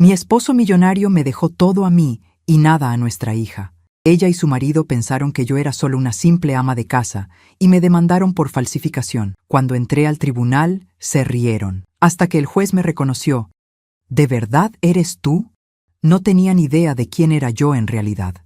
Mi esposo millonario me dejó todo a mí y nada a nuestra hija. Ella y su marido pensaron que yo era solo una simple ama de casa y me demandaron por falsificación. Cuando entré al tribunal, se rieron, hasta que el juez me reconoció. ¿De verdad eres tú? No tenían idea de quién era yo en realidad.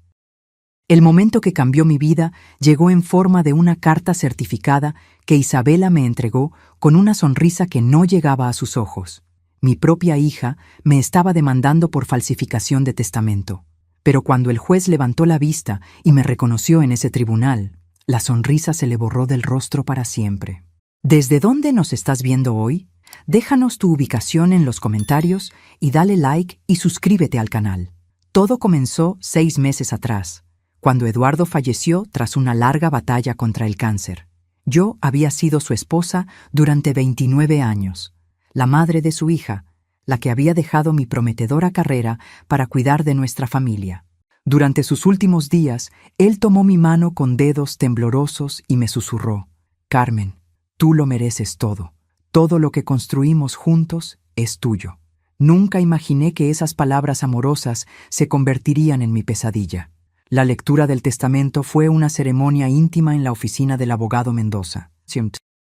El momento que cambió mi vida llegó en forma de una carta certificada que Isabela me entregó con una sonrisa que no llegaba a sus ojos. Mi propia hija me estaba demandando por falsificación de testamento. Pero cuando el juez levantó la vista y me reconoció en ese tribunal, la sonrisa se le borró del rostro para siempre. ¿Desde dónde nos estás viendo hoy? Déjanos tu ubicación en los comentarios y dale like y suscríbete al canal. Todo comenzó 6 meses atrás, cuando Eduardo falleció tras una larga batalla contra el cáncer. Yo había sido su esposa durante 29 años, la madre de su hija, la que había dejado mi prometedora carrera para cuidar de nuestra familia. Durante sus últimos días, él tomó mi mano con dedos temblorosos y me susurró: «Carmen, tú lo mereces todo. Todo lo que construimos juntos es tuyo». Nunca imaginé que esas palabras amorosas se convertirían en mi pesadilla. La lectura del testamento fue una ceremonia íntima en la oficina del abogado Mendoza.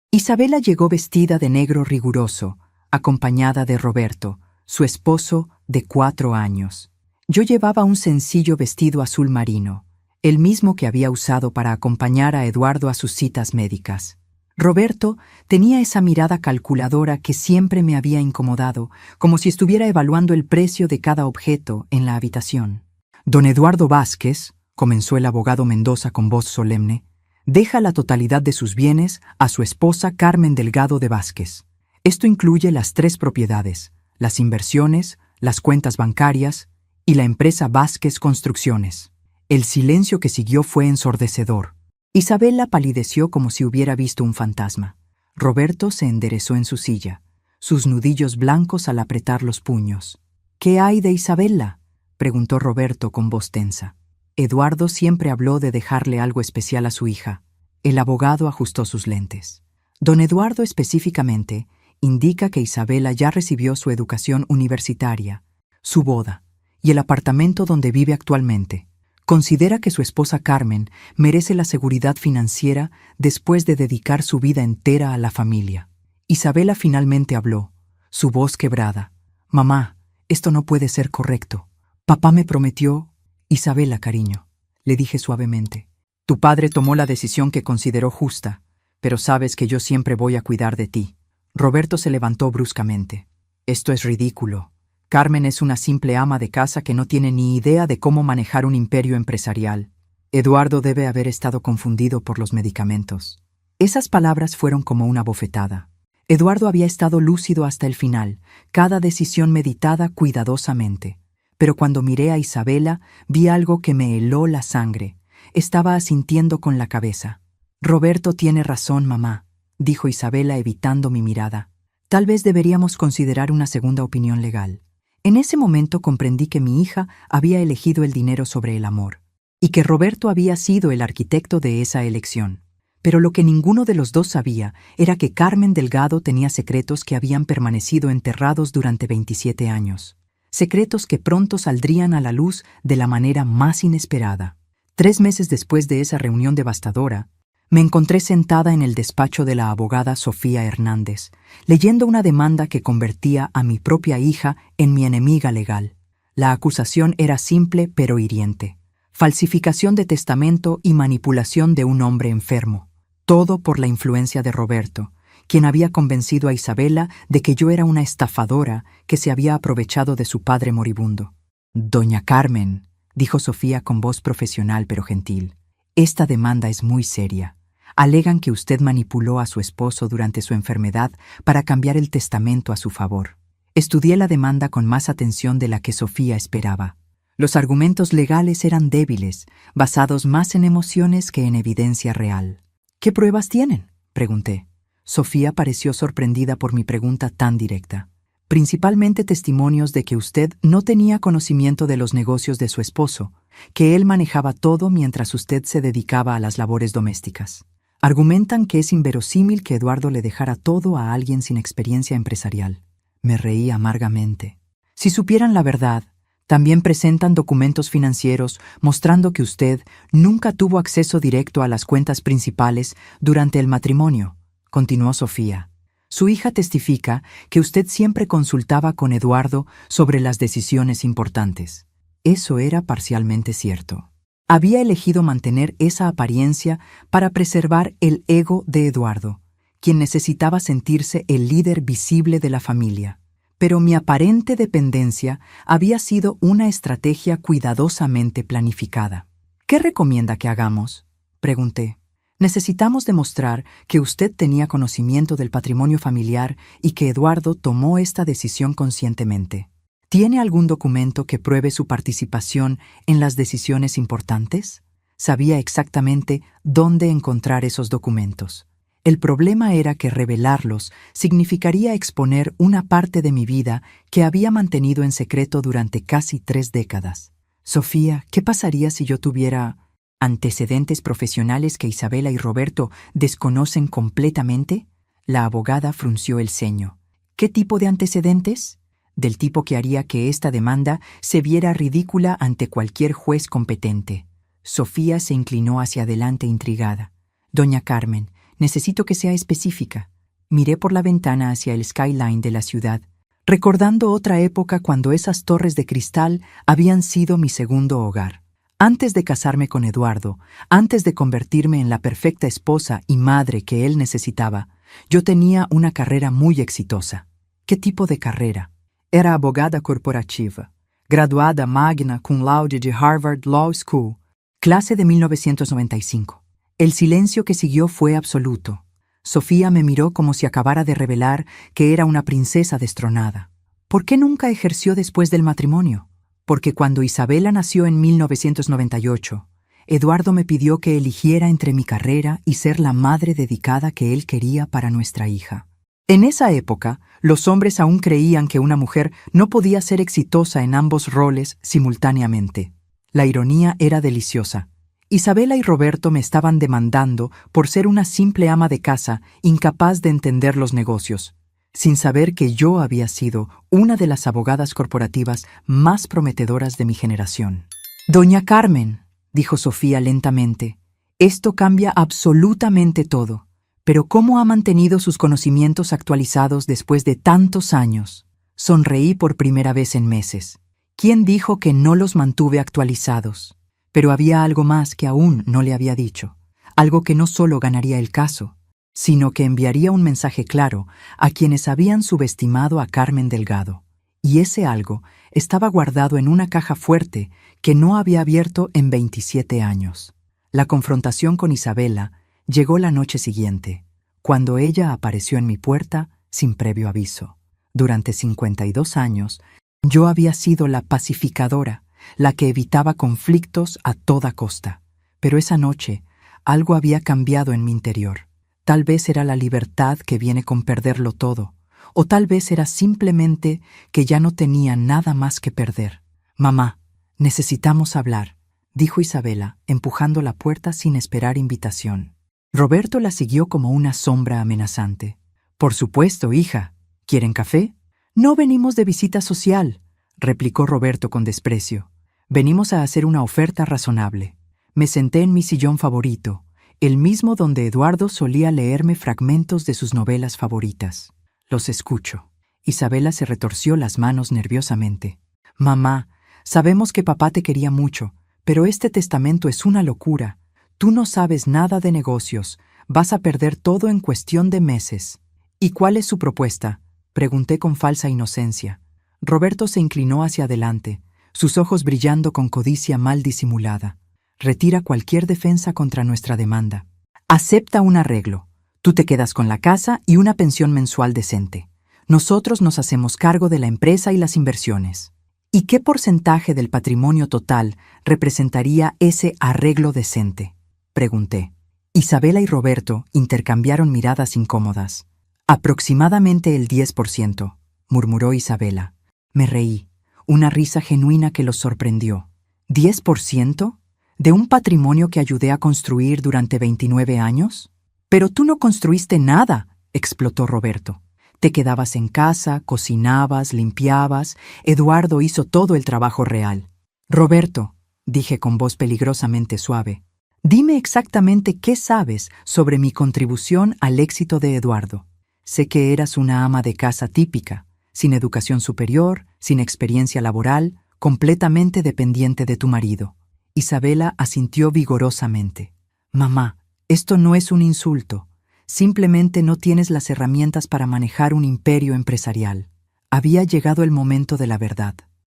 Isabela llegó vestida de negro riguroso, acompañada de Roberto, su esposo de 4 años. Yo llevaba un sencillo vestido azul marino, el mismo que había usado para acompañar a Eduardo a sus citas médicas. Roberto tenía esa mirada calculadora que siempre me había incomodado, como si estuviera evaluando el precio de cada objeto en la habitación. «Don Eduardo Vázquez», comenzó el abogado Mendoza con voz solemne, «deja la totalidad de sus bienes a su esposa Carmen Delgado de Vázquez. Esto incluye las 3 propiedades, las inversiones, las cuentas bancarias y la empresa Vázquez Construcciones». El silencio que siguió fue ensordecedor. Isabela palideció como si hubiera visto un fantasma. Roberto se enderezó en su silla, sus nudillos blancos al apretar los puños. «¿Qué hay de Isabela?», preguntó Roberto con voz tensa. Eduardo siempre habló de dejarle algo especial a su hija. El abogado ajustó sus lentes. «Don Eduardo específicamente indica que Isabela ya recibió su educación universitaria, su boda y el apartamento donde vive actualmente. Considera que su esposa Carmen merece la seguridad financiera después de dedicar su vida entera a la familia». Isabela finalmente habló, su voz quebrada. «Mamá, esto no puede ser correcto. Papá me prometió». «Isabela, cariño», le dije suavemente, «tu padre tomó la decisión que consideró justa, pero sabes que yo siempre voy a cuidar de ti». Roberto se levantó bruscamente. «Esto es ridículo. Carmen es una simple ama de casa que no tiene ni idea de cómo manejar un imperio empresarial. Eduardo debe haber estado confundido por los medicamentos». Esas palabras fueron como una bofetada. Eduardo había estado lúcido hasta el final, cada decisión meditada cuidadosamente. Pero cuando miré a Isabela, vi algo que me heló la sangre. Estaba asintiendo con la cabeza. «Roberto tiene razón, mamá», dijo Isabela evitando mi mirada. «Tal vez deberíamos considerar una segunda opinión legal». En ese momento comprendí que mi hija había elegido el dinero sobre el amor, y que Roberto había sido el arquitecto de esa elección. Pero lo que ninguno de los dos sabía era que Carmen Delgado tenía secretos que habían permanecido enterrados durante 27 años. Secretos que pronto saldrían a la luz de la manera más inesperada. 3 meses después de esa reunión devastadora, me encontré sentada en el despacho de la abogada Sofía Hernández, leyendo una demanda que convertía a mi propia hija en mi enemiga legal. La acusación era simple pero hiriente: falsificación de testamento y manipulación de un hombre enfermo. Todo por la influencia de Roberto, quien había convencido a Isabela de que yo era una estafadora que se había aprovechado de su padre moribundo. «Doña Carmen», dijo Sofía con voz profesional pero gentil, «esta demanda es muy seria. Alegan que usted manipuló a su esposo durante su enfermedad para cambiar el testamento a su favor». Estudié la demanda con más atención de la que Sofía esperaba. Los argumentos legales eran débiles, basados más en emociones que en evidencia real. «¿Qué pruebas tienen?», pregunté. Sofía pareció sorprendida por mi pregunta tan directa. «Principalmente testimonios de que usted no tenía conocimiento de los negocios de su esposo, que él manejaba todo mientras usted se dedicaba a las labores domésticas. Argumentan que es inverosímil que Eduardo le dejara todo a alguien sin experiencia empresarial». Me reí amargamente. Si supieran la verdad, también presentan documentos financieros mostrando que usted nunca tuvo acceso directo a las cuentas principales durante el matrimonio, continuó Sofía. Su hija testifica que usted siempre consultaba con Eduardo sobre las decisiones importantes. Eso era parcialmente cierto. Había elegido mantener esa apariencia para preservar el ego de Eduardo, quien necesitaba sentirse el líder visible de la familia. Pero mi aparente dependencia había sido una estrategia cuidadosamente planificada. ¿Qué recomienda que hagamos?, pregunté. Necesitamos demostrar que usted tenía conocimiento del patrimonio familiar y que Eduardo tomó esta decisión conscientemente. ¿Tiene algún documento que pruebe su participación en las decisiones importantes? Sabía exactamente dónde encontrar esos documentos. El problema era que revelarlos significaría exponer una parte de mi vida que había mantenido en secreto durante casi 3 décadas. Sofía, ¿qué pasaría si yo tuviera antecedentes profesionales que Isabela y Roberto desconocen completamente? La abogada frunció el ceño. ¿Qué tipo de antecedentes? Del tipo que haría que esta demanda se viera ridícula ante cualquier juez competente. Sofía se inclinó hacia adelante intrigada. Doña Carmen, necesito que sea específica. Miré por la ventana hacia el skyline de la ciudad, recordando otra época cuando esas torres de cristal habían sido mi segundo hogar. Antes de casarme con Eduardo, antes de convertirme en la perfecta esposa y madre que él necesitaba, yo tenía una carrera muy exitosa. ¿Qué tipo de carrera? Era abogada corporativa, graduada magna cum laude de Harvard Law School, clase de 1995. El silencio que siguió fue absoluto. Sofía me miró como si acabara de revelar que era una princesa destronada. ¿Por qué nunca ejerció después del matrimonio? Porque cuando Isabela nació en 1998, Eduardo me pidió que eligiera entre mi carrera y ser la madre dedicada que él quería para nuestra hija. En esa época, los hombres aún creían que una mujer no podía ser exitosa en ambos roles simultáneamente. La ironía era deliciosa. Isabela y Roberto me estaban demandando por ser una simple ama de casa incapaz de entender los negocios, sin saber que yo había sido una de las abogadas corporativas más prometedoras de mi generación. Doña Carmen, dijo Sofía lentamente, esto cambia absolutamente todo. Pero ¿cómo ha mantenido sus conocimientos actualizados después de tantos años? Sonreí por primera vez en meses. ¿Quién dijo que no los mantuve actualizados? Pero había algo más que aún no le había dicho. Algo que no solo ganaría el caso, sino que enviaría un mensaje claro a quienes habían subestimado a Carmen Delgado. Y ese algo estaba guardado en una caja fuerte que no había abierto en 27 años. La confrontación con Isabela llegó la noche siguiente, cuando ella apareció en mi puerta sin previo aviso. Durante 52 años, yo había sido la pacificadora, la que evitaba conflictos a toda costa. Pero esa noche, algo había cambiado en mi interior. Tal vez era la libertad que viene con perderlo todo, o tal vez era simplemente que ya no tenía nada más que perder. Mamá, necesitamos hablar, dijo Isabela, empujando la puerta sin esperar invitación. Roberto la siguió como una sombra amenazante. Por supuesto, hija. ¿Quieren café? No venimos de visita social, replicó Roberto con desprecio. Venimos a hacer una oferta razonable. Me senté en mi sillón favorito, el mismo donde Eduardo solía leerme fragmentos de sus novelas favoritas. Los escucho. Isabela se retorció las manos nerviosamente. Mamá, sabemos que papá te quería mucho, pero este testamento es una locura. Tú no sabes nada de negocios, vas a perder todo en cuestión de meses. ¿Y cuál es su propuesta?, pregunté con falsa inocencia. Roberto se inclinó hacia adelante, sus ojos brillando con codicia mal disimulada. Retira cualquier defensa contra nuestra demanda. Acepta un arreglo. Tú te quedas con la casa y una pensión mensual decente. Nosotros nos hacemos cargo de la empresa y las inversiones. ¿Y qué porcentaje del patrimonio total representaría ese arreglo decente?, pregunté. Isabela y Roberto intercambiaron miradas incómodas. Aproximadamente el 10%, murmuró Isabela. Me reí, una risa genuina que los sorprendió. ¿10%? ¿De un patrimonio que ayudé a construir durante 29 años? Pero tú no construiste nada, explotó Roberto. Te quedabas en casa, cocinabas, limpiabas. Eduardo hizo todo el trabajo real. Roberto, dije con voz peligrosamente suave, dime exactamente qué sabes sobre mi contribución al éxito de Eduardo. Sé que eras una ama de casa típica, sin educación superior, sin experiencia laboral, completamente dependiente de tu marido. Isabela asintió vigorosamente. Mamá, esto no es un insulto. Simplemente no tienes las herramientas para manejar un imperio empresarial. Había llegado el momento de la verdad.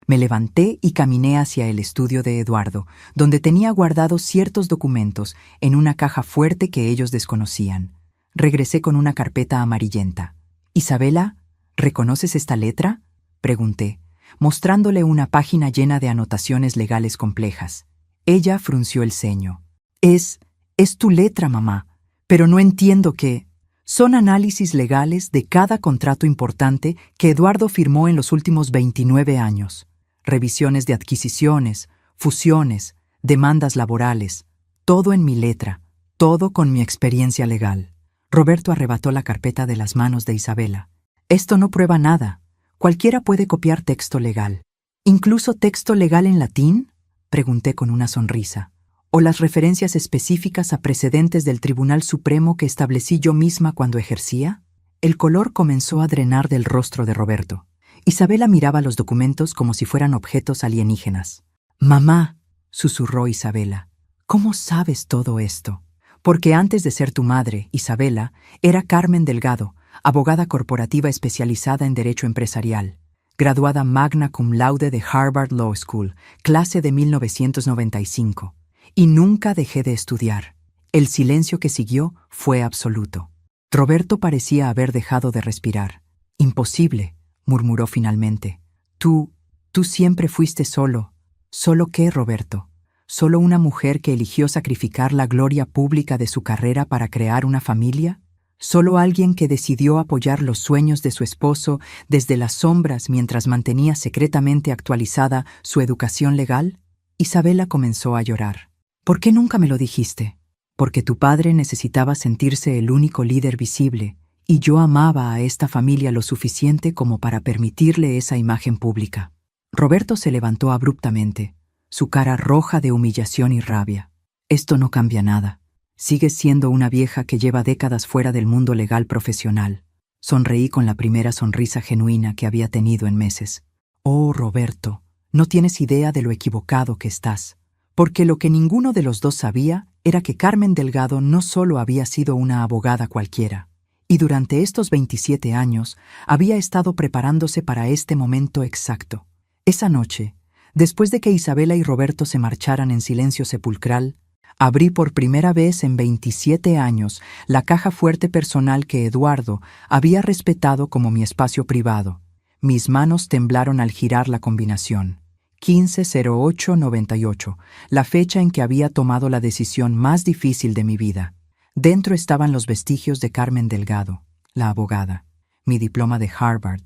Me levanté y caminé hacia el estudio de Eduardo, donde tenía guardados ciertos documentos en una caja fuerte que ellos desconocían. Regresé con una carpeta amarillenta. Isabela, ¿reconoces esta letra?, pregunté, mostrándole una página llena de anotaciones legales complejas. Ella frunció el ceño. Es tu letra, mamá, pero no entiendo qué. Son análisis legales de cada contrato importante que Eduardo firmó en los últimos 29 años. Revisiones de adquisiciones, fusiones, demandas laborales. Todo en mi letra, todo con mi experiencia legal. Roberto arrebató la carpeta de las manos de Isabela. Esto no prueba nada. Cualquiera puede copiar texto legal. ¿Incluso texto legal en latín?, pregunté con una sonrisa. ¿O las referencias específicas a precedentes del Tribunal Supremo que establecí yo misma cuando ejercía? El color comenzó a drenar del rostro de Roberto. Isabela miraba los documentos como si fueran objetos alienígenas. «Mamá», susurró Isabela, «¿cómo sabes todo esto?» Porque antes de ser tu madre, Isabela, era Carmen Delgado, abogada corporativa especializada en Derecho Empresarial, graduada magna cum laude de Harvard Law School, clase de 1995. Y nunca dejé de estudiar. El silencio que siguió fue absoluto. Roberto parecía haber dejado de respirar. «Imposible», murmuró finalmente. Tú siempre fuiste solo». «¿Solo qué, Roberto?» ¿Solo una mujer que eligió sacrificar la gloria pública de su carrera para crear una familia? ¿Solo alguien que decidió apoyar los sueños de su esposo desde las sombras mientras mantenía secretamente actualizada su educación legal? Isabela comenzó a llorar. «¿Por qué nunca me lo dijiste?» «Porque tu padre necesitaba sentirse el único líder visible, y yo amaba a esta familia lo suficiente como para permitirle esa imagen pública». Roberto se levantó abruptamente, su cara roja de humillación y rabia. «Esto no cambia nada. Sigues siendo una vieja que lleva décadas fuera del mundo legal profesional». Sonreí con la primera sonrisa genuina que había tenido en meses. «Oh, Roberto, no tienes idea de lo equivocado que estás». Porque lo que ninguno de los dos sabía era que Carmen Delgado no solo había sido una abogada cualquiera, y durante estos 27 años había estado preparándose para este momento exacto. Esa noche, después de que Isabela y Roberto se marcharan en silencio sepulcral, abrí por primera vez en 27 años la caja fuerte personal que Eduardo había respetado como mi espacio privado. Mis manos temblaron al girar la combinación. 150898, la fecha en que había tomado la decisión más difícil de mi vida. Dentro estaban los vestigios de Carmen Delgado, la abogada, mi diploma de Harvard,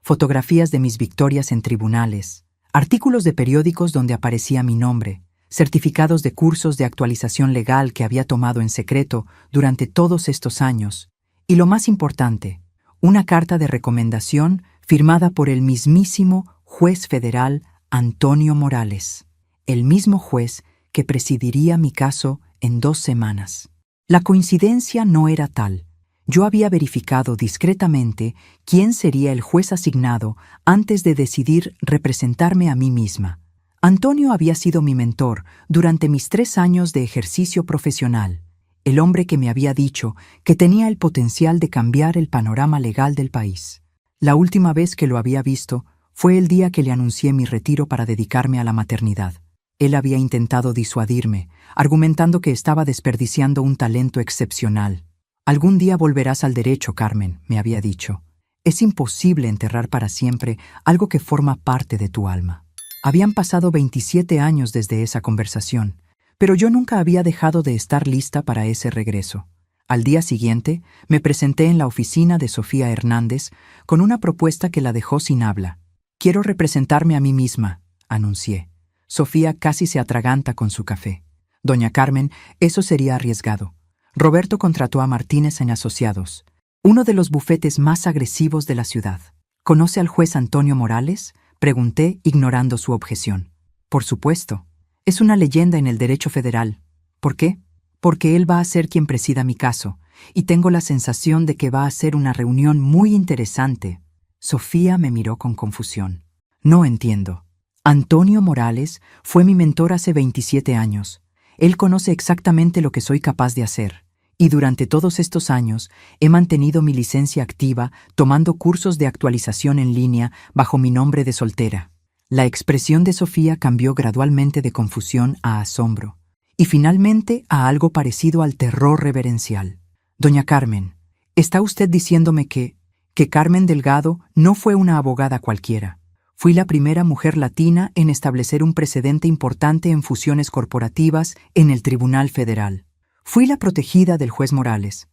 fotografías de mis victorias en tribunales, artículos de periódicos donde aparecía mi nombre, certificados de cursos de actualización legal que había tomado en secreto durante todos estos años, y lo más importante, una carta de recomendación firmada por el mismísimo juez federal Antonio Morales, el mismo juez que presidiría mi caso en 2 semanas. La coincidencia no era tal. Yo había verificado discretamente quién sería el juez asignado antes de decidir representarme a mí misma. Antonio había sido mi mentor durante mis 3 años de ejercicio profesional, el hombre que me había dicho que tenía el potencial de cambiar el panorama legal del país. La última vez que lo había visto fue el día que le anuncié mi retiro para dedicarme a la maternidad. Él había intentado disuadirme, argumentando que estaba desperdiciando un talento excepcional. «Algún día volverás al derecho, Carmen», me había dicho. «Es imposible enterrar para siempre algo que forma parte de tu alma». Habían pasado 27 años desde esa conversación, pero yo nunca había dejado de estar lista para ese regreso. Al día siguiente, me presenté en la oficina de Sofía Hernández con una propuesta que la dejó sin habla. «Quiero representarme a mí misma», anuncié. Sofía casi se atraganta con su café. «Doña Carmen, eso sería arriesgado. Roberto contrató a Martínez en Asociados. Uno de los bufetes más agresivos de la ciudad. ¿Conoce al juez Antonio Morales?, pregunté, ignorando su objeción. Por supuesto. Es una leyenda en el derecho federal. ¿Por qué? Porque él va a ser quien presida mi caso, y tengo la sensación de que va a ser una reunión muy interesante. Sofía me miró con confusión. No entiendo. Antonio Morales fue mi mentor hace 27 años. Él conoce exactamente lo que soy capaz de hacer. Y durante todos estos años he mantenido mi licencia activa tomando cursos de actualización en línea bajo mi nombre de soltera. La expresión de Sofía cambió gradualmente de confusión a asombro, y finalmente a algo parecido al terror reverencial. Doña Carmen, ¿está usted diciéndome que Carmen Delgado no fue una abogada cualquiera? Fui la primera mujer latina en establecer un precedente importante en fusiones corporativas en el Tribunal Federal. Fui la protegida del juez Morales,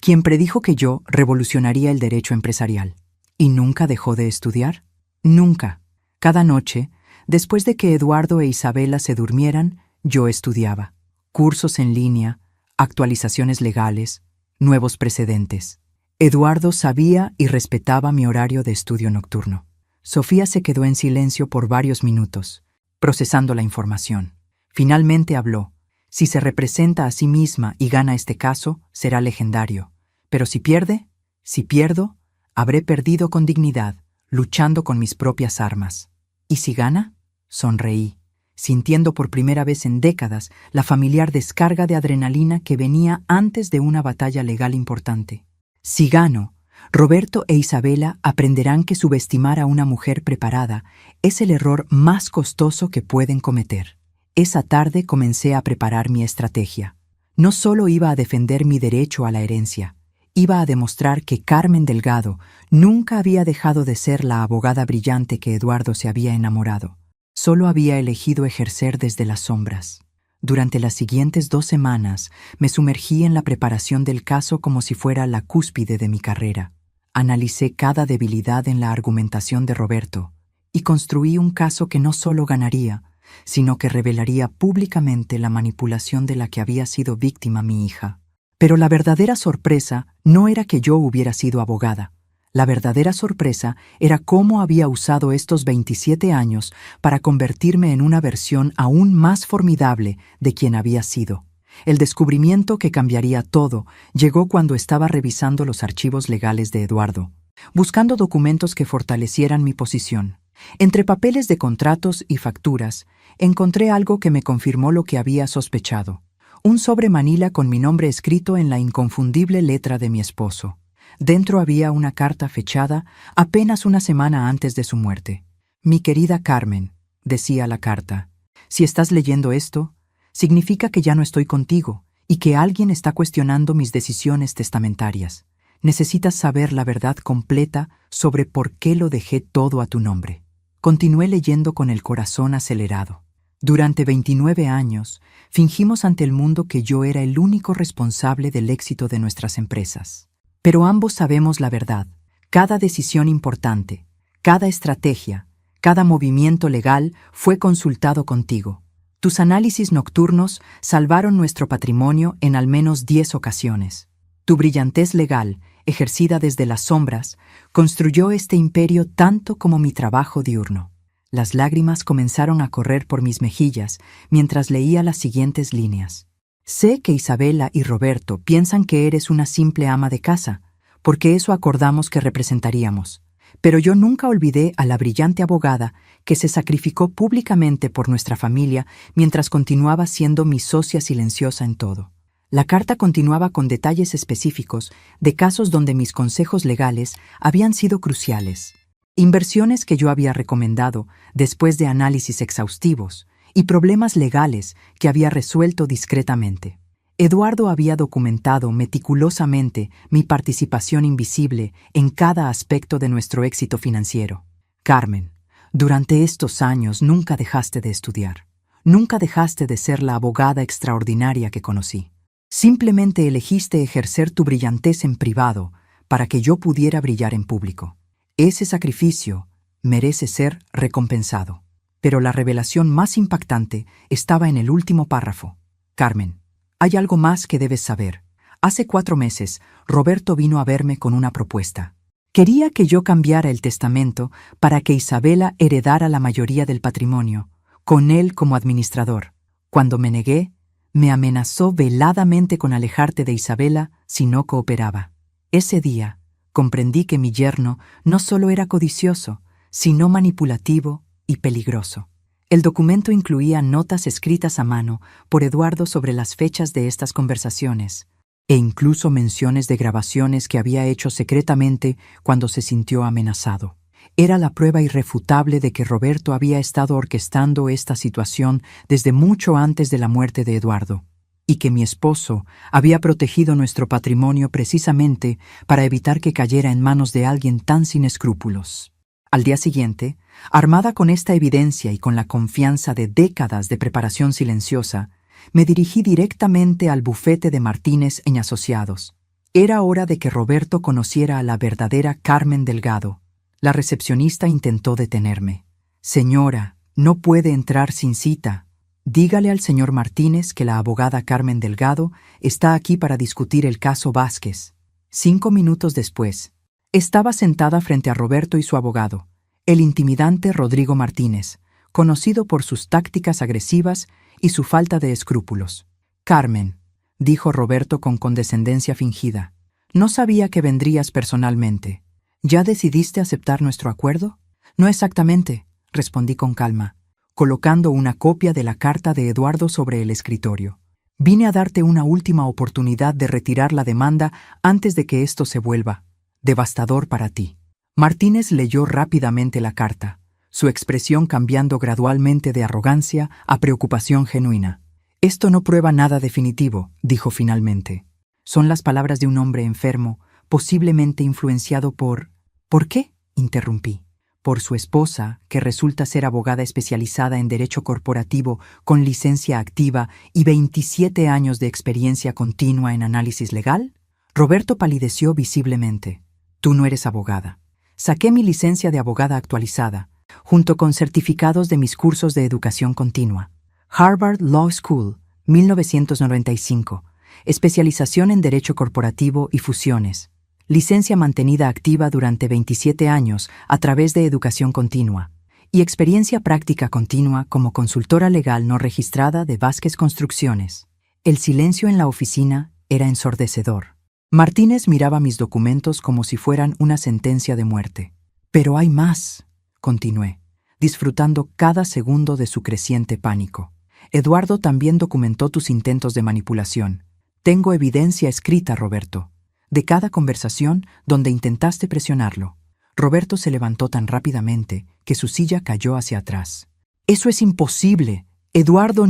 quien predijo que yo revolucionaría el derecho empresarial. ¿Y nunca dejó de estudiar? Nunca. Cada noche, después de que Eduardo e Isabela se durmieran, yo estudiaba. Cursos en línea, actualizaciones legales, nuevos precedentes. Eduardo sabía y respetaba mi horario de estudio nocturno. Sofía se quedó en silencio por varios minutos, procesando la información. Finalmente habló. Si se representa a sí misma y gana este caso, será legendario. Pero si pierdo, habré perdido con dignidad, luchando con mis propias armas. ¿Y si gana? Sonreí, sintiendo por primera vez en décadas la familiar descarga de adrenalina que venía antes de una batalla legal importante. Si gano, Roberto e Isabela aprenderán que subestimar a una mujer preparada es el error más costoso que pueden cometer. Esa tarde comencé a preparar mi estrategia. No solo iba a defender mi derecho a la herencia, iba a demostrar que Carmen Delgado nunca había dejado de ser la abogada brillante que Eduardo se había enamorado. Solo había elegido ejercer desde las sombras. Durante las siguientes 2 semanas me sumergí en la preparación del caso como si fuera la cúspide de mi carrera. Analicé cada debilidad en la argumentación de Roberto y construí un caso que no solo ganaría, sino que revelaría públicamente la manipulación de la que había sido víctima mi hija. Pero la verdadera sorpresa no era que yo hubiera sido abogada. La verdadera sorpresa era cómo había usado estos 27 años para convertirme en una versión aún más formidable de quien había sido. El descubrimiento que cambiaría todo llegó cuando estaba revisando los archivos legales de Eduardo, buscando documentos que fortalecieran mi posición. Entre papeles de contratos y facturas, encontré algo que me confirmó lo que había sospechado. Un sobre manila con mi nombre escrito en la inconfundible letra de mi esposo. Dentro había una carta fechada apenas una semana antes de su muerte. Mi querida Carmen, decía la carta, si estás leyendo esto, significa que ya no estoy contigo y que alguien está cuestionando mis decisiones testamentarias. Necesitas saber la verdad completa sobre por qué lo dejé todo a tu nombre. Continué leyendo con el corazón acelerado. Durante 29 años, fingimos ante el mundo que yo era el único responsable del éxito de nuestras empresas. Pero ambos sabemos la verdad. Cada decisión importante, cada estrategia, cada movimiento legal fue consultado contigo. Tus análisis nocturnos salvaron nuestro patrimonio en al menos 10 ocasiones. Tu brillantez legal, ejercida desde las sombras, construyó este imperio tanto como mi trabajo diurno. Las lágrimas comenzaron a correr por mis mejillas mientras leía las siguientes líneas. Sé que Isabela y Roberto piensan que eres una simple ama de casa, porque eso acordamos que representaríamos. Pero yo nunca olvidé a la brillante abogada que se sacrificó públicamente por nuestra familia mientras continuaba siendo mi socia silenciosa en todo. La carta continuaba con detalles específicos de casos donde mis consejos legales habían sido cruciales. Inversiones que yo había recomendado después de análisis exhaustivos y problemas legales que había resuelto discretamente. Eduardo había documentado meticulosamente mi participación invisible en cada aspecto de nuestro éxito financiero. Carmen, durante estos años nunca dejaste de estudiar. Nunca dejaste de ser la abogada extraordinaria que conocí. Simplemente elegiste ejercer tu brillantez en privado para que yo pudiera brillar en público. Ese sacrificio merece ser recompensado. Pero la revelación más impactante estaba en el último párrafo. Carmen, hay algo más que debes saber. Hace 4 meses, Roberto vino a verme con una propuesta. Quería que yo cambiara el testamento para que Isabela heredara la mayoría del patrimonio, con él como administrador. Cuando me negué, me amenazó veladamente con alejarte de Isabela si no cooperaba. Ese día, comprendí que mi yerno no solo era codicioso, sino manipulativo y peligroso. El documento incluía notas escritas a mano por Eduardo sobre las fechas de estas conversaciones, e incluso menciones de grabaciones que había hecho secretamente cuando se sintió amenazado. Era la prueba irrefutable de que Roberto había estado orquestando esta situación desde mucho antes de la muerte de Eduardo, y que mi esposo había protegido nuestro patrimonio precisamente para evitar que cayera en manos de alguien tan sin escrúpulos. Al día siguiente, armada con esta evidencia y con la confianza de décadas de preparación silenciosa, me dirigí directamente al bufete de Martínez y Asociados. Era hora de que Roberto conociera a la verdadera Carmen Delgado. La recepcionista intentó detenerme. «Señora, no puede entrar sin cita. Dígale al señor Martínez que la abogada Carmen Delgado está aquí para discutir el caso Vázquez». 5 minutos después, estaba sentada frente a Roberto y su abogado, el intimidante Rodrigo Martínez, conocido por sus tácticas agresivas y su falta de escrúpulos. «Carmen», dijo Roberto con condescendencia fingida, «no sabía que vendrías personalmente. ¿Ya decidiste aceptar nuestro acuerdo?» «No exactamente», respondí con calma, colocando una copia de la carta de Eduardo sobre el escritorio. «Vine a darte una última oportunidad de retirar la demanda antes de que esto se vuelva devastador para ti». Martínez leyó rápidamente la carta, su expresión cambiando gradualmente de arrogancia a preocupación genuina. «Esto no prueba nada definitivo», dijo finalmente. «Son las palabras de un hombre enfermo, posiblemente influenciado por...» «¿Por qué?», interrumpí. «Por su esposa, que resulta ser abogada especializada en derecho corporativo con licencia activa y 27 años de experiencia continua en análisis legal». Roberto palideció visiblemente. «Tú no eres abogada». Saqué mi licencia de abogada actualizada, junto con certificados de mis cursos de educación continua. Harvard Law School, 1995. Especialización en Derecho Corporativo y Fusiones. Licencia mantenida activa durante 27 años a través de educación continua. Y experiencia práctica continua como consultora legal no registrada de Vázquez Construcciones. El silencio en la oficina era ensordecedor. Martínez miraba mis documentos como si fueran una sentencia de muerte. «Pero hay más», continué, disfrutando cada segundo de su creciente pánico. «Eduardo también documentó tus intentos de manipulación. Tengo evidencia escrita, Roberto, de cada conversación donde intentaste presionarlo». Roberto se levantó tan rápidamente que su silla cayó hacia atrás. «Eso es imposible. Eduardo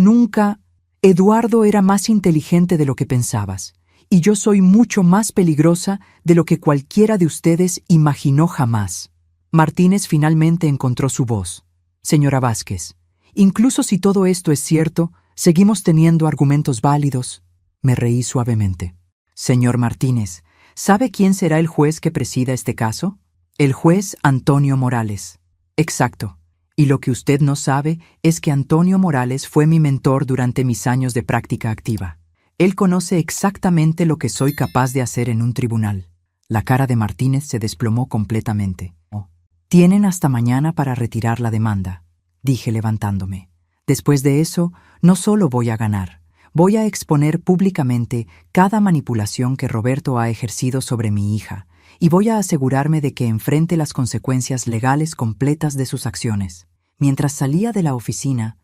era más inteligente de lo que pensabas. Y yo soy mucho más peligrosa de lo que cualquiera de ustedes imaginó jamás». Martínez finalmente encontró su voz. «Señora Vázquez, incluso si todo esto es cierto, seguimos teniendo argumentos válidos». Me reí suavemente. «Señor Martínez, ¿sabe quién será el juez que presida este caso? El juez Antonio Morales». «Exacto. Y lo que usted no sabe es que Antonio Morales fue mi mentor durante mis años de práctica activa. Él conoce exactamente lo que soy capaz de hacer en un tribunal». La cara de Martínez se desplomó completamente. «Tienen hasta mañana para retirar la demanda», dije levantándome. «Después de eso, no solo voy a ganar, voy a exponer públicamente cada manipulación que Roberto ha ejercido sobre mi hija y voy a asegurarme de que enfrente las consecuencias legales completas de sus acciones». Mientras salía de la oficina,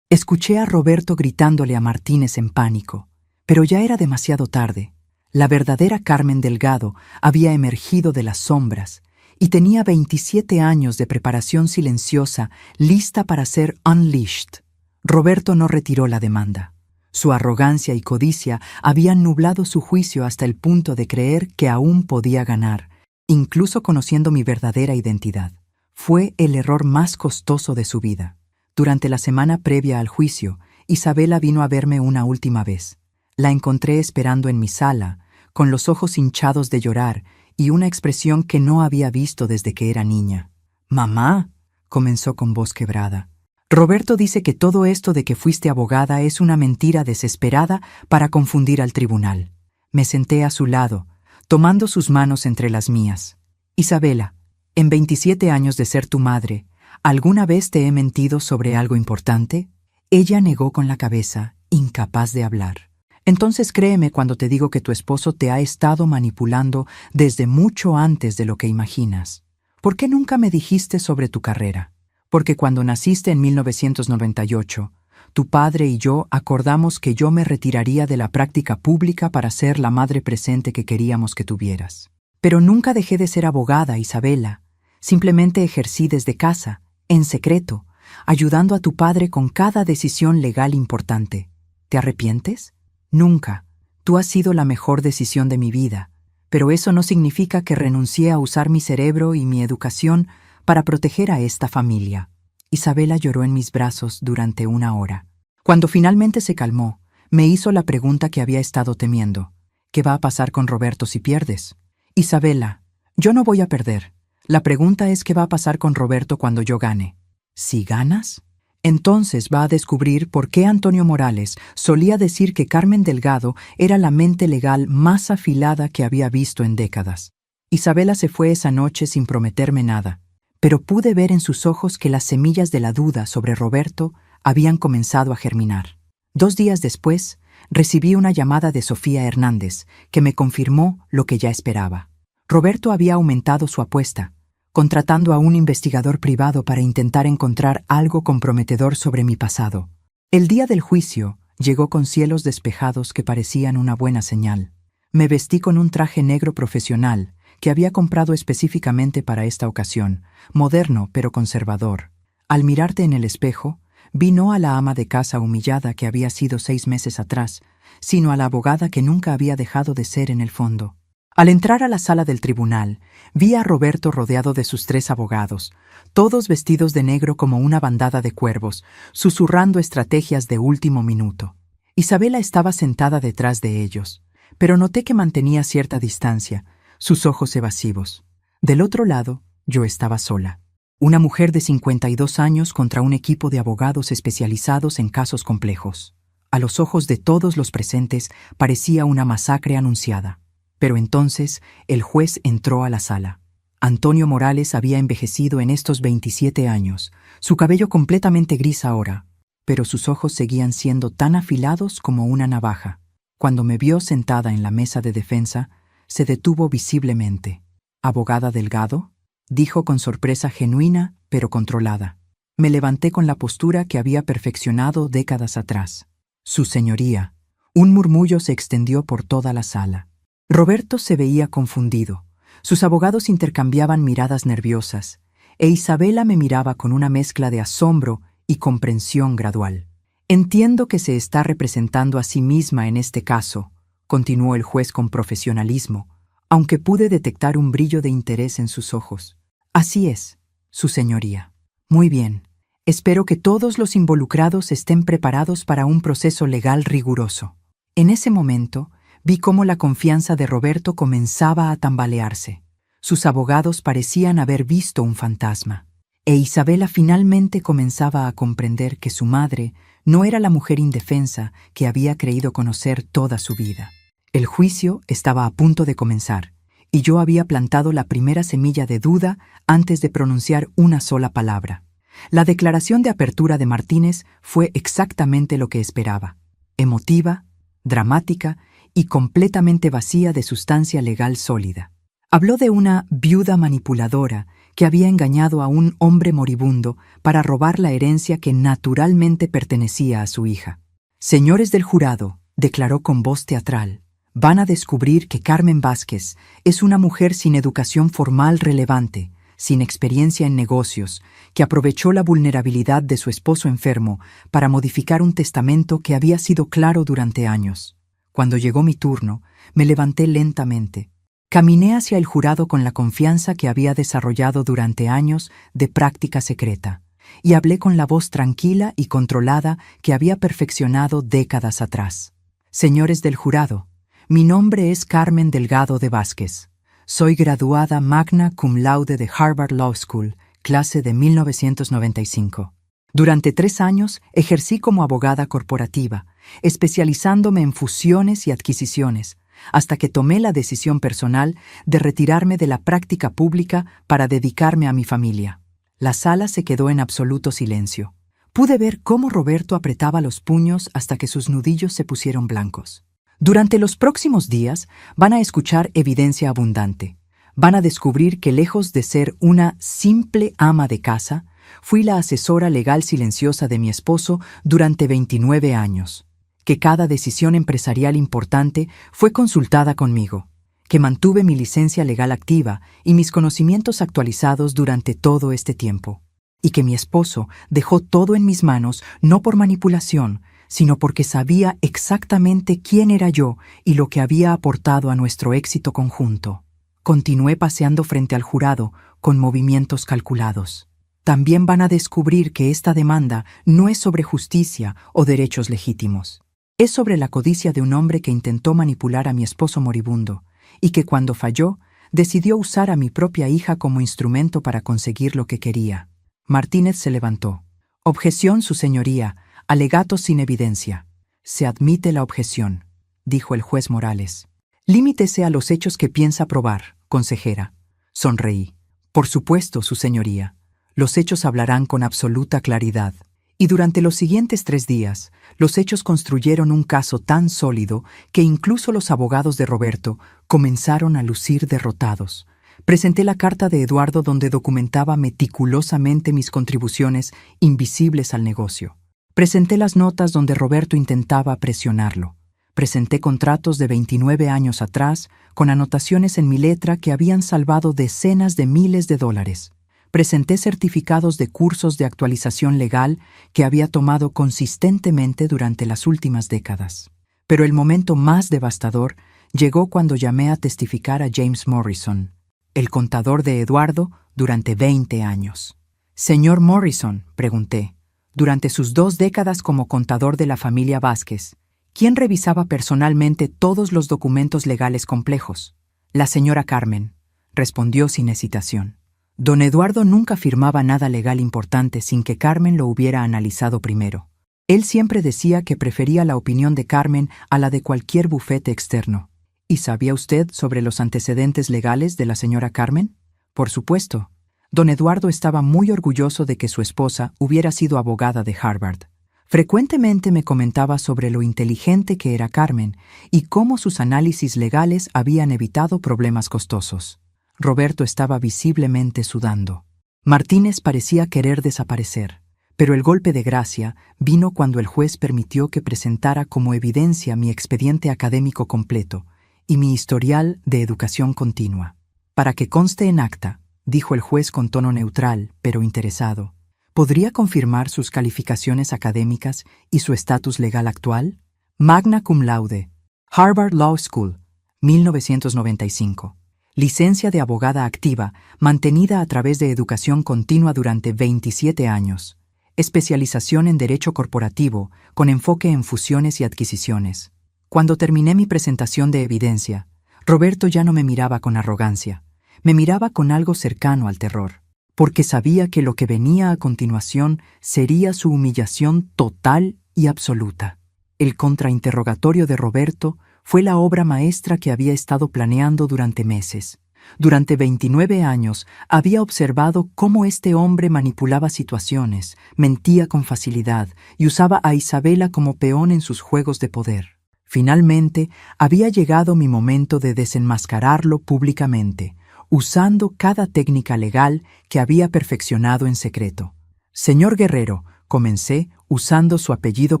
escuché a Roberto gritándole a Martínez en pánico, pero ya era demasiado tarde. La verdadera Carmen Delgado había emergido de las sombras y tenía 27 años de preparación silenciosa lista para ser unleashed. Roberto no retiró la demanda. Su arrogancia y codicia habían nublado su juicio hasta el punto de creer que aún podía ganar, incluso conociendo mi verdadera identidad. Fue el error más costoso de su vida. Durante la semana previa al juicio, Isabela vino a verme una última vez. La encontré esperando en mi sala, con los ojos hinchados de llorar y una expresión que no había visto desde que era niña. «Mamá», comenzó con voz quebrada, «Roberto dice que todo esto de que fuiste abogada es una mentira desesperada para confundir al tribunal. Me senté a su lado, tomando sus manos entre las mías. Isabela, en 27 años de ser tu madre, ¿alguna vez te he mentido sobre algo importante? Ella negó con la cabeza, incapaz de hablar. Entonces créeme cuando te digo que tu esposo te ha estado manipulando desde mucho antes de lo que imaginas. ¿Por qué nunca me dijiste sobre tu carrera? Porque cuando naciste en 1998, tu padre y yo acordamos que yo me retiraría de la práctica pública para ser la madre presente que queríamos que tuvieras. Pero nunca dejé de ser abogada, Isabela. Simplemente ejercí desde casa, en secreto, ayudando a tu padre con cada decisión legal importante. ¿Te arrepientes? Nunca. Tú has sido la mejor decisión de mi vida, pero eso no significa que renuncié a usar mi cerebro y mi educación para proteger a esta familia. Isabela lloró en mis brazos durante 1 hora. Cuando finalmente se calmó, me hizo la pregunta que había estado temiendo. ¿Qué va a pasar con Roberto si pierdes? Isabela, yo no voy a perder. La pregunta es ¿qué va a pasar con Roberto cuando yo gane? ¿Si ganas? Entonces va a descubrir por qué Antonio Morales solía decir que Carmen Delgado era la mente legal más afilada que había visto en décadas. Isabela se fue esa noche sin prometerme nada, pero pude ver en sus ojos que las semillas de la duda sobre Roberto habían comenzado a germinar. 2 días después, recibí una llamada de Sofía Hernández, que me confirmó lo que ya esperaba. Roberto había aumentado su apuesta, contratando a un investigador privado para intentar encontrar algo comprometedor sobre mi pasado. El día del juicio llegó con cielos despejados que parecían una buena señal. Me vestí con un traje negro profesional que había comprado específicamente para esta ocasión, moderno pero conservador. Al mirarte en el espejo, vi no a la ama de casa humillada que había sido 6 meses atrás, sino a la abogada que nunca había dejado de ser en el fondo. Al entrar a la sala del tribunal, vi a Roberto rodeado de sus 3 abogados, todos vestidos de negro como una bandada de cuervos, susurrando estrategias de último minuto. Isabela estaba sentada detrás de ellos, pero noté que mantenía cierta distancia, sus ojos evasivos. Del otro lado, yo estaba sola. Una mujer de 52 años contra un equipo de abogados especializados en casos complejos. A los ojos de todos los presentes parecía una masacre anunciada. Pero entonces el juez entró a la sala. Antonio Morales había envejecido en estos 27 años, su cabello completamente gris ahora, pero sus ojos seguían siendo tan afilados como una navaja. Cuando me vio sentada en la mesa de defensa, se detuvo visiblemente. «¿Abogada Delgado?», dijo con sorpresa genuina pero controlada. Me levanté con la postura que había perfeccionado décadas atrás. «Su señoría». Un murmullo se extendió por toda la sala. Roberto se veía confundido. Sus abogados intercambiaban miradas nerviosas, e Isabela me miraba con una mezcla de asombro y comprensión gradual. «Entiendo que se está representando a sí misma en este caso», continuó el juez con profesionalismo, aunque pude detectar un brillo de interés en sus ojos. «Así es, su señoría». «Muy bien. Espero que todos los involucrados estén preparados para un proceso legal riguroso». En ese momento, vi cómo la confianza de Roberto comenzaba a tambalearse. Sus abogados parecían haber visto un fantasma, e Isabela finalmente comenzaba a comprender que su madre no era la mujer indefensa que había creído conocer toda su vida. El juicio estaba a punto de comenzar, y yo había plantado la primera semilla de duda antes de pronunciar una sola palabra. La declaración de apertura de Martínez fue exactamente lo que esperaba: emotiva, dramática y completamente vacía de sustancia legal sólida. Habló de una viuda manipuladora que había engañado a un hombre moribundo para robar la herencia que naturalmente pertenecía a su hija. «Señores del jurado», declaró con voz teatral, «van a descubrir que Carmen Vázquez es una mujer sin educación formal relevante, sin experiencia en negocios, que aprovechó la vulnerabilidad de su esposo enfermo para modificar un testamento que había sido claro durante años». Cuando llegó mi turno, me levanté lentamente. Caminé hacia el jurado con la confianza que había desarrollado durante años de práctica secreta, y hablé con la voz tranquila y controlada que había perfeccionado décadas atrás. «Señores del jurado, mi nombre es Carmen Delgado de Vázquez. Soy graduada magna cum laude de Harvard Law School, clase de 1995. Durante 3 años ejercí como abogada corporativa, especializándome en fusiones y adquisiciones, hasta que tomé la decisión personal de retirarme de la práctica pública para dedicarme a mi familia. La sala se quedó en absoluto silencio. Pude ver cómo Roberto apretaba los puños hasta que sus nudillos se pusieron blancos. Durante los próximos días van a escuchar evidencia abundante. Van a descubrir que lejos de ser una simple ama de casa, fui la asesora legal silenciosa de mi esposo durante 29 años, que cada decisión empresarial importante fue consultada conmigo, que mantuve mi licencia legal activa y mis conocimientos actualizados durante todo este tiempo, y que mi esposo dejó todo en mis manos no por manipulación, sino porque sabía exactamente quién era yo y lo que había aportado a nuestro éxito conjunto. Continué paseando frente al jurado con movimientos calculados. También van a descubrir que esta demanda no es sobre justicia o derechos legítimos. Es sobre la codicia de un hombre que intentó manipular a mi esposo moribundo y que cuando falló, decidió usar a mi propia hija como instrumento para conseguir lo que quería. Martínez se levantó. Objeción, su señoría. Alegatos sin evidencia. Se admite la objeción, dijo el juez Morales. Límitese a los hechos que piensa probar, consejera. Sonreí. Por supuesto, su señoría. Los hechos hablarán con absoluta claridad. Y durante los siguientes 3 días, los hechos construyeron un caso tan sólido que incluso los abogados de Roberto comenzaron a lucir derrotados. Presenté la carta de Eduardo donde documentaba meticulosamente mis contribuciones invisibles al negocio. Presenté las notas donde Roberto intentaba presionarlo. Presenté contratos de 29 años atrás con anotaciones en mi letra que habían salvado decenas de miles de dólares. Presenté certificados de cursos de actualización legal que había tomado consistentemente durante las últimas décadas. Pero el momento más devastador llegó cuando llamé a testificar a James Morrison, el contador de Eduardo durante 20 años. Señor Morrison, pregunté, durante sus 2 décadas como contador de la familia Vázquez, ¿quién revisaba personalmente todos los documentos legales complejos? La señora Carmen, respondió sin hesitación. Don Eduardo nunca firmaba nada legal importante sin que Carmen lo hubiera analizado primero. Él siempre decía que prefería la opinión de Carmen a la de cualquier bufete externo. ¿Y sabía usted sobre los antecedentes legales de la señora Carmen? Por supuesto. Don Eduardo estaba muy orgulloso de que su esposa hubiera sido abogada de Harvard. Frecuentemente me comentaba sobre lo inteligente que era Carmen y cómo sus análisis legales habían evitado problemas costosos. Roberto estaba visiblemente sudando. Martínez parecía querer desaparecer, pero el golpe de gracia vino cuando el juez permitió que presentara como evidencia mi expediente académico completo y mi historial de educación continua. Para que conste en acta, dijo el juez con tono neutral, pero interesado, ¿podría confirmar sus calificaciones académicas y su estatus legal actual? Magna cum laude, Harvard Law School, 1995. Licencia de abogada activa, mantenida a través de educación continua durante 27 años. Especialización en Derecho Corporativo, con enfoque en fusiones y adquisiciones. Cuando terminé mi presentación de evidencia, Roberto ya no me miraba con arrogancia. Me miraba con algo cercano al terror, porque sabía que lo que venía a continuación sería su humillación total y absoluta. El contrainterrogatorio de Roberto fue la obra maestra que había estado planeando durante meses. Durante 29 años había observado cómo este hombre manipulaba situaciones, mentía con facilidad y usaba a Isabela como peón en sus juegos de poder. Finalmente, había llegado mi momento de desenmascararlo públicamente, usando cada técnica legal que había perfeccionado en secreto. Señor Guerrero, comencé usando su apellido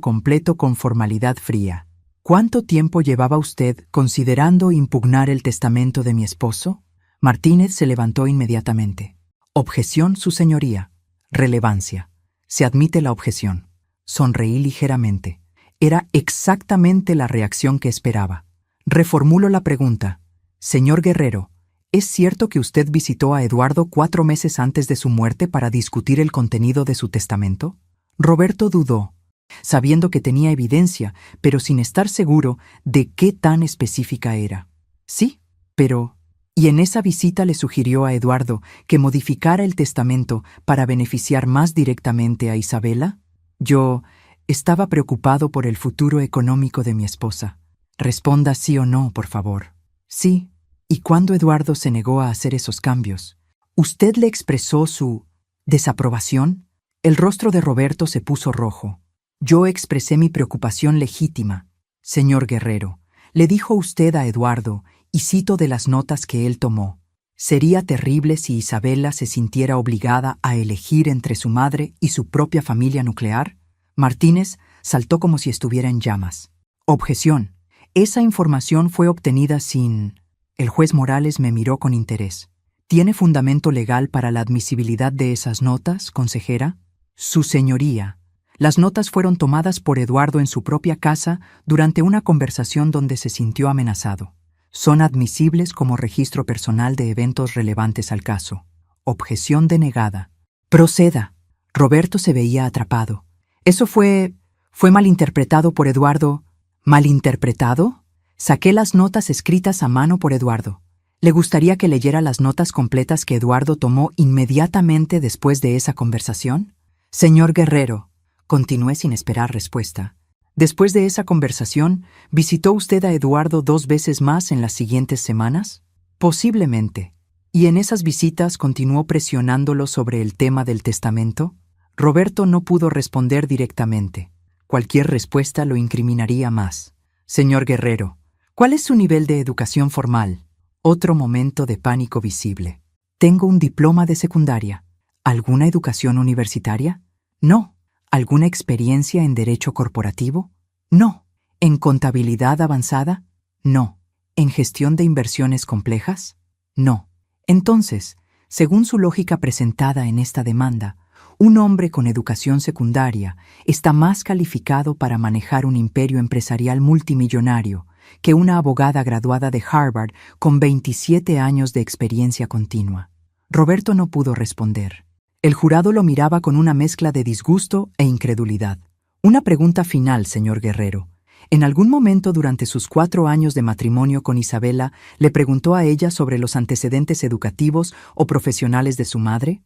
completo con formalidad fría. ¿Cuánto tiempo llevaba usted considerando impugnar el testamento de mi esposo? Martínez se levantó inmediatamente. Objeción, su señoría. Relevancia. Se admite la objeción. Sonreí ligeramente. Era exactamente la reacción que esperaba. Reformulo la pregunta. Señor Guerrero, ¿es cierto que usted visitó a Eduardo 4 meses antes de su muerte para discutir el contenido de su testamento? Roberto dudó, sabiendo que tenía evidencia, pero sin estar seguro de qué tan específica era. Sí, pero... Y en esa visita le sugirió a Eduardo que modificara el testamento para beneficiar más directamente a Isabela. Yo estaba preocupado por el futuro económico de mi esposa. Responda sí o no, por favor. Sí. ¿Y cuándo Eduardo se negó a hacer esos cambios? ¿Usted le expresó su desaprobación? El rostro de Roberto se puso rojo. Yo expresé mi preocupación legítima. Señor Guerrero, le dijo usted a Eduardo, y cito de las notas que él tomó: sería terrible si Isabela se sintiera obligada a elegir entre su madre y su propia familia nuclear. Martínez saltó como si estuviera en llamas. Objeción. Esa información fue obtenida sin... El juez Morales me miró con interés. ¿Tiene fundamento legal para la admisibilidad de esas notas, consejera? Su señoría. Las notas fueron tomadas por Eduardo en su propia casa durante una conversación donde se sintió amenazado. Son admisibles como registro personal de eventos relevantes al caso. Objeción denegada. Proceda. Roberto se veía atrapado. Eso fue malinterpretado por Eduardo. ¿Malinterpretado? Saqué las notas escritas a mano por Eduardo. ¿Le gustaría que leyera las notas completas que Eduardo tomó inmediatamente después de esa conversación? Señor Guerrero, continué sin esperar respuesta. Después de esa conversación, ¿visitó usted a Eduardo 2 veces más en las siguientes semanas? Posiblemente. ¿Y en esas visitas continuó presionándolo sobre el tema del testamento? Roberto no pudo responder directamente. Cualquier respuesta lo incriminaría más. Señor Guerrero, ¿cuál es su nivel de educación formal? Otro momento de pánico visible. Tengo un diploma de secundaria. ¿Alguna educación universitaria? No. ¿Alguna experiencia en derecho corporativo? No. ¿En contabilidad avanzada? No. ¿En gestión de inversiones complejas? No. Entonces, según su lógica presentada en esta demanda, un hombre con educación secundaria está más calificado para manejar un imperio empresarial multimillonario que una abogada graduada de Harvard con 27 años de experiencia continua. Roberto no pudo responder. El jurado lo miraba con una mezcla de disgusto e incredulidad. Una pregunta final, señor Guerrero. ¿En algún momento durante sus 4 años de matrimonio con Isabela le preguntó a ella sobre los antecedentes educativos o profesionales de su madre?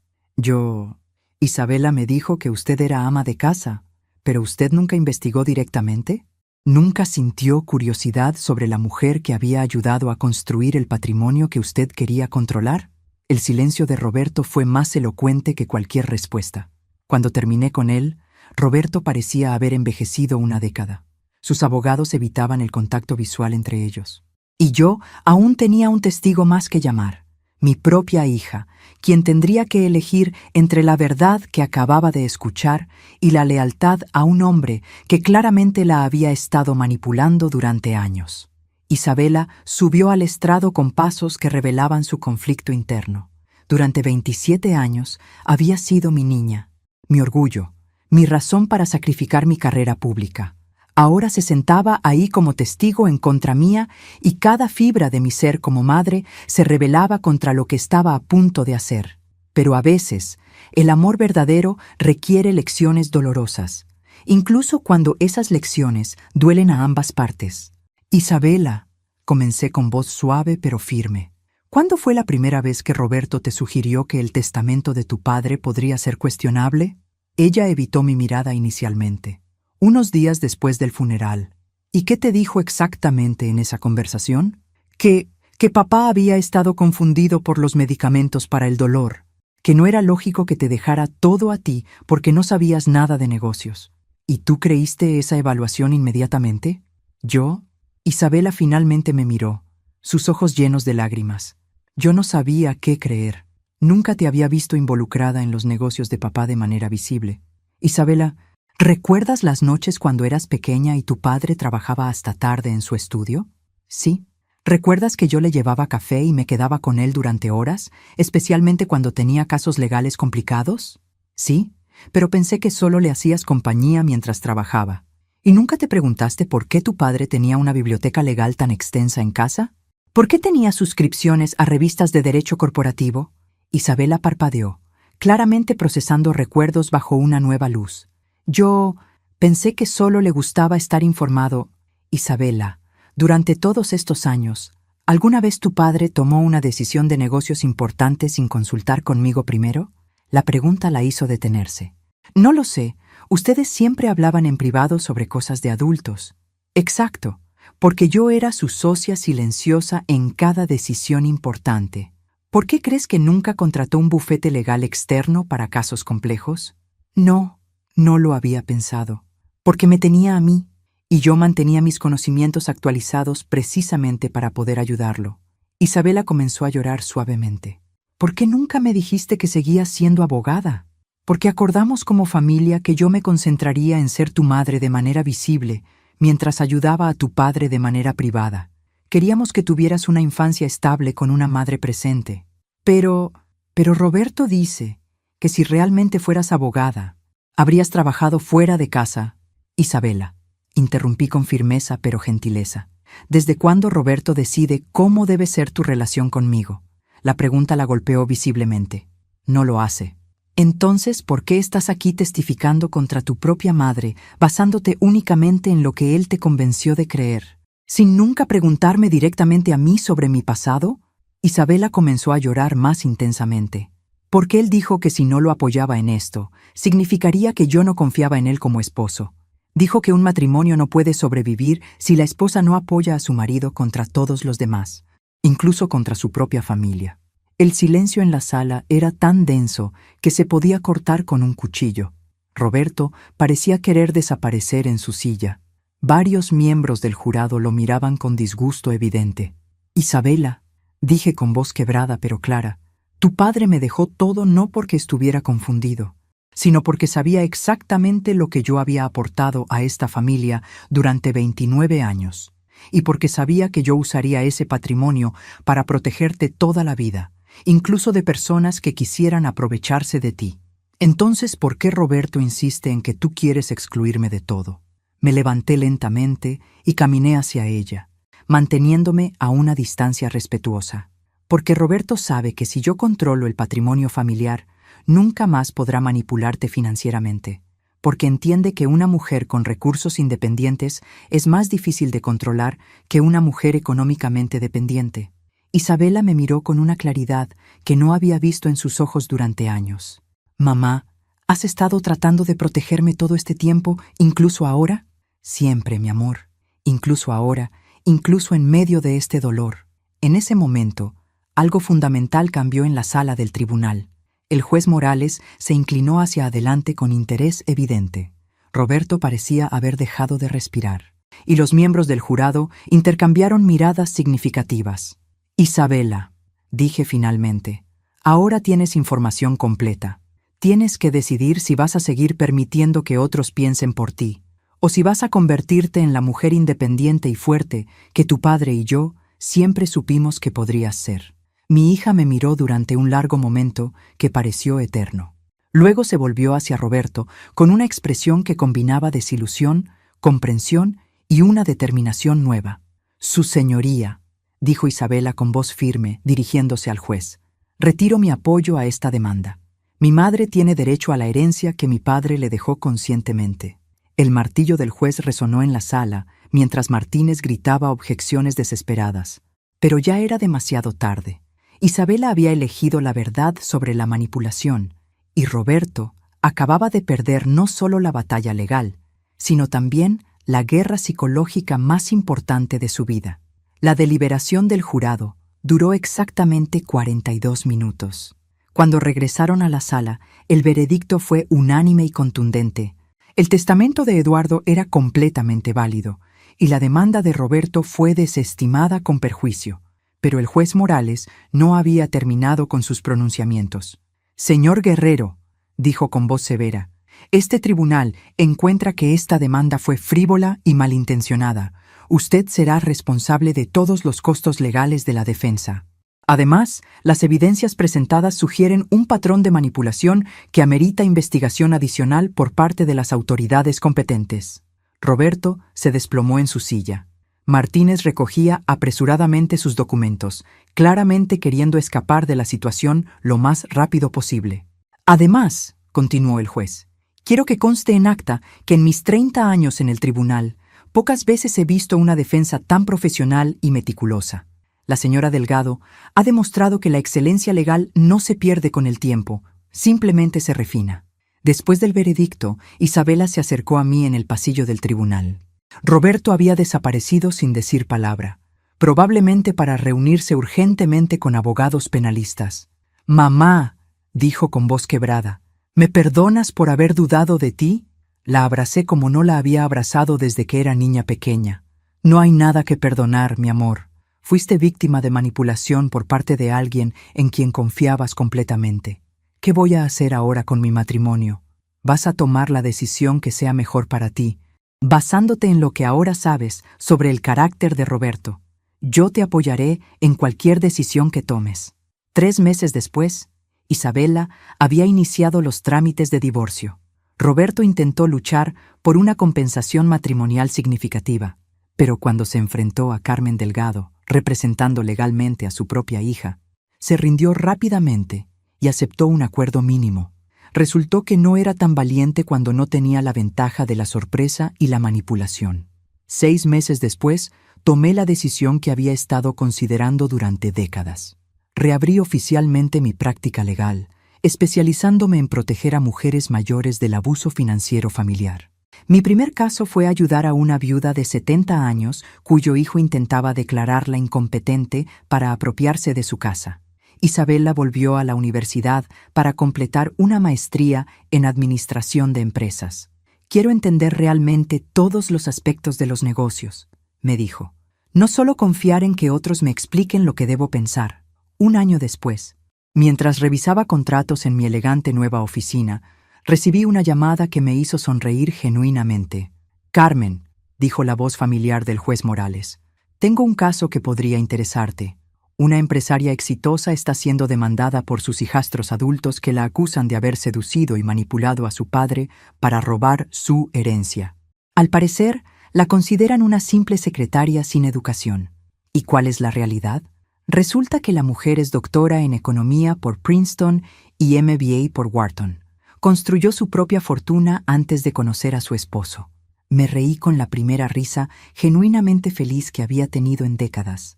Isabela me dijo que usted era ama de casa, pero ¿usted nunca investigó directamente? ¿Nunca sintió curiosidad sobre la mujer que había ayudado a construir el patrimonio que usted quería controlar? El silencio de Roberto fue más elocuente que cualquier respuesta. Cuando terminé con él, Roberto parecía haber envejecido una década. Sus abogados evitaban el contacto visual entre ellos. Y yo aún tenía un testigo más que llamar, mi propia hija, quien tendría que elegir entre la verdad que acababa de escuchar y la lealtad a un hombre que claramente la había estado manipulando durante años. Isabela subió al estrado con pasos que revelaban su conflicto interno. Durante 27 años había sido mi niña, mi orgullo, mi razón para sacrificar mi carrera pública. Ahora se sentaba ahí como testigo en contra mía y cada fibra de mi ser como madre se rebelaba contra lo que estaba a punto de hacer. Pero a veces, el amor verdadero requiere lecciones dolorosas, incluso cuando esas lecciones duelen a ambas partes. Isabela, comencé con voz suave pero firme. ¿Cuándo fue la primera vez que Roberto te sugirió que el testamento de tu padre podría ser cuestionable? Ella evitó mi mirada inicialmente. Unos días después del funeral. ¿Y qué te dijo exactamente en esa conversación? Que papá había estado confundido por los medicamentos para el dolor, que no era lógico que te dejara todo a ti porque no sabías nada de negocios. ¿Y tú creíste esa evaluación inmediatamente? ¿Yo? Isabela finalmente me miró, sus ojos llenos de lágrimas. Yo no sabía qué creer. Nunca te había visto involucrada en los negocios de papá de manera visible. Isabela, ¿recuerdas las noches cuando eras pequeña y tu padre trabajaba hasta tarde en su estudio? Sí. ¿Recuerdas que yo le llevaba café y me quedaba con él durante horas, especialmente cuando tenía casos legales complicados? Sí, pero pensé que solo le hacías compañía mientras trabajaba. ¿Y nunca te preguntaste por qué tu padre tenía una biblioteca legal tan extensa en casa? ¿Por qué tenía suscripciones a revistas de derecho corporativo? Isabela parpadeó, claramente procesando recuerdos bajo una nueva luz. Yo pensé que solo le gustaba estar informado. Isabela, durante todos estos años, ¿alguna vez tu padre tomó una decisión de negocios importante sin consultar conmigo primero? La pregunta la hizo detenerse. No lo sé. Ustedes siempre hablaban en privado sobre cosas de adultos. Exacto. porque yo era su socia silenciosa en cada decisión importante. ¿Por qué crees que nunca contrató un bufete legal externo para casos complejos? No, no lo había pensado, porque me tenía a mí, y yo mantenía mis conocimientos actualizados precisamente para poder ayudarlo. Isabela comenzó a llorar suavemente. ¿Por qué nunca me dijiste que seguías siendo abogada? Porque acordamos como familia que yo me concentraría en ser tu madre de manera visible, mientras ayudaba a tu padre de manera privada. Queríamos que tuvieras una infancia estable con una madre presente. Pero Roberto dice que si realmente fueras abogada, habrías trabajado fuera de casa. Isabela, interrumpí con firmeza pero gentileza. ¿Desde cuándo Roberto decide cómo debe ser tu relación conmigo? La pregunta la golpeó visiblemente. No lo hace. Entonces, ¿por qué estás aquí testificando contra tu propia madre, basándote únicamente en lo que él te convenció de creer? ¿Sin nunca preguntarme directamente a mí sobre mi pasado? Isabela comenzó a llorar más intensamente. Porque él dijo que si no lo apoyaba en esto, significaría que yo no confiaba en él como esposo. Dijo que un matrimonio no puede sobrevivir si la esposa no apoya a su marido contra todos los demás, incluso contra su propia familia. El silencio en la sala era tan denso que se podía cortar con un cuchillo. Roberto parecía querer desaparecer en su silla. Varios miembros del jurado lo miraban con disgusto evidente. Isabela, dije con voz quebrada pero clara, tu padre me dejó todo no porque estuviera confundido, sino porque sabía exactamente lo que yo había aportado a esta familia durante 29 años, y porque sabía que yo usaría ese patrimonio para protegerte toda la vida, incluso de personas que quisieran aprovecharse de ti. Entonces, ¿por qué Roberto insiste en que tú quieres excluirme de todo? Me levanté lentamente y caminé hacia ella, manteniéndome a una distancia respetuosa, porque Roberto sabe que si yo controlo el patrimonio familiar, nunca más podrá manipularte financieramente, porque entiende que una mujer con recursos independientes es más difícil de controlar que una mujer económicamente dependiente. Isabela me miró con una claridad que no había visto en sus ojos durante años. «Mamá, ¿has estado tratando de protegerme todo este tiempo, incluso ahora?» «Siempre, mi amor. Incluso ahora, incluso en medio de este dolor». En ese momento, algo fundamental cambió en la sala del tribunal. El juez Morales se inclinó hacia adelante con interés evidente. Roberto parecía haber dejado de respirar, y los miembros del jurado intercambiaron miradas significativas. «Isabela», dije finalmente, «ahora tienes información completa. Tienes que decidir si vas a seguir permitiendo que otros piensen por ti, o si vas a convertirte en la mujer independiente y fuerte que tu padre y yo siempre supimos que podrías ser». Mi hija me miró durante un largo momento que pareció eterno. Luego se volvió hacia Roberto con una expresión que combinaba desilusión, comprensión y una determinación nueva. «Su señoría», dijo Isabela con voz firme, dirigiéndose al juez, «retiro mi apoyo a esta demanda. Mi madre tiene derecho a la herencia que mi padre le dejó conscientemente». El martillo del juez resonó en la sala mientras Martínez gritaba objeciones desesperadas. Pero ya era demasiado tarde. Isabela había elegido la verdad sobre la manipulación, y Roberto acababa de perder no solo la batalla legal, sino también la guerra psicológica más importante de su vida. La deliberación del jurado duró exactamente 42 minutos. Cuando regresaron a la sala, el veredicto fue unánime y contundente. El testamento de Eduardo era completamente válido, y la demanda de Roberto fue desestimada con perjuicio. Pero el juez Morales no había terminado con sus pronunciamientos. «Señor Guerrero», dijo con voz severa, «este tribunal encuentra que esta demanda fue frívola y malintencionada. Usted será responsable de todos los costos legales de la defensa. Además, las evidencias presentadas sugieren un patrón de manipulación que amerita investigación adicional por parte de las autoridades competentes». Roberto se desplomó en su silla. Martínez recogía apresuradamente sus documentos, claramente queriendo escapar de la situación lo más rápido posible. «Además», continuó el juez, «quiero que conste en acta que en mis 30 años en el tribunal, pocas veces he visto una defensa tan profesional y meticulosa. La señora Delgado ha demostrado que la excelencia legal no se pierde con el tiempo, simplemente se refina». Después del veredicto, Isabela se acercó a mí en el pasillo del tribunal. Roberto había desaparecido sin decir palabra, probablemente para reunirse urgentemente con abogados penalistas. «Mamá», dijo con voz quebrada, «¿me perdonas por haber dudado de ti?» La abracé como no la había abrazado desde que era niña pequeña. «No hay nada que perdonar, mi amor. Fuiste víctima de manipulación por parte de alguien en quien confiabas completamente. ¿Qué voy a hacer ahora con mi matrimonio? Vas a tomar la decisión que sea mejor para ti, basándote en lo que ahora sabes sobre el carácter de Roberto. Yo te apoyaré en cualquier decisión que tomes». 3 meses después, Isabela había iniciado los trámites de divorcio. Roberto intentó luchar por una compensación matrimonial significativa, pero cuando se enfrentó a Carmen Delgado, representando legalmente a su propia hija, se rindió rápidamente y aceptó un acuerdo mínimo. Resultó que no era tan valiente cuando no tenía la ventaja de la sorpresa y la manipulación. 6 meses después, tomé la decisión que había estado considerando durante décadas. Reabrí oficialmente mi práctica legal, especializándome en proteger a mujeres mayores del abuso financiero familiar. Mi primer caso fue ayudar a una viuda de 70 años cuyo hijo intentaba declararla incompetente para apropiarse de su casa. Isabela volvió a la universidad para completar una maestría en administración de empresas. «Quiero entender realmente todos los aspectos de los negocios», me dijo. «No solo confiar en que otros me expliquen lo que debo pensar». 1 año después, mientras revisaba contratos en mi elegante nueva oficina, recibí una llamada que me hizo sonreír genuinamente. «Carmen», dijo la voz familiar del juez Morales, «tengo un caso que podría interesarte. Una empresaria exitosa está siendo demandada por sus hijastros adultos que la acusan de haber seducido y manipulado a su padre para robar su herencia. Al parecer, la consideran una simple secretaria sin educación. ¿Y cuál es la realidad? Resulta que la mujer es doctora en economía por Princeton y MBA por Wharton. Construyó su propia fortuna antes de conocer a su esposo». Me reí con la primera risa genuinamente feliz que había tenido en décadas.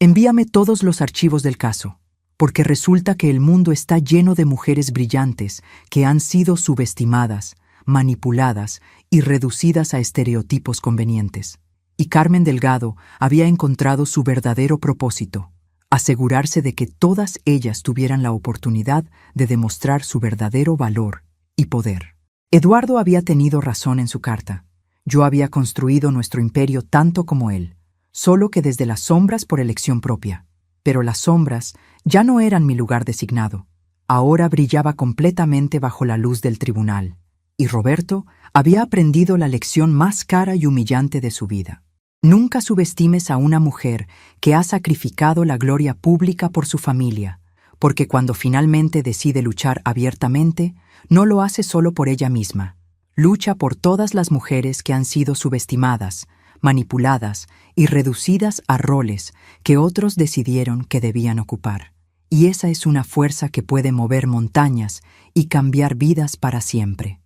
«Envíame todos los archivos del caso, porque resulta que el mundo está lleno de mujeres brillantes que han sido subestimadas, manipuladas y reducidas a estereotipos convenientes. Y Carmen Delgado había encontrado su verdadero propósito, asegurarse de que todas ellas tuvieran la oportunidad de demostrar su verdadero valor y poder». Eduardo había tenido razón en su carta. Yo había construido nuestro imperio tanto como él, solo que desde las sombras por elección propia. Pero las sombras ya no eran mi lugar designado. Ahora brillaba completamente bajo la luz del tribunal, y Roberto había aprendido la lección más cara y humillante de su vida. Nunca subestimes a una mujer que ha sacrificado la gloria pública por su familia, porque cuando finalmente decide luchar abiertamente, no lo hace solo por ella misma. Lucha por todas las mujeres que han sido subestimadas, manipuladas y reducidas a roles que otros decidieron que debían ocupar. Y esa es una fuerza que puede mover montañas y cambiar vidas para siempre.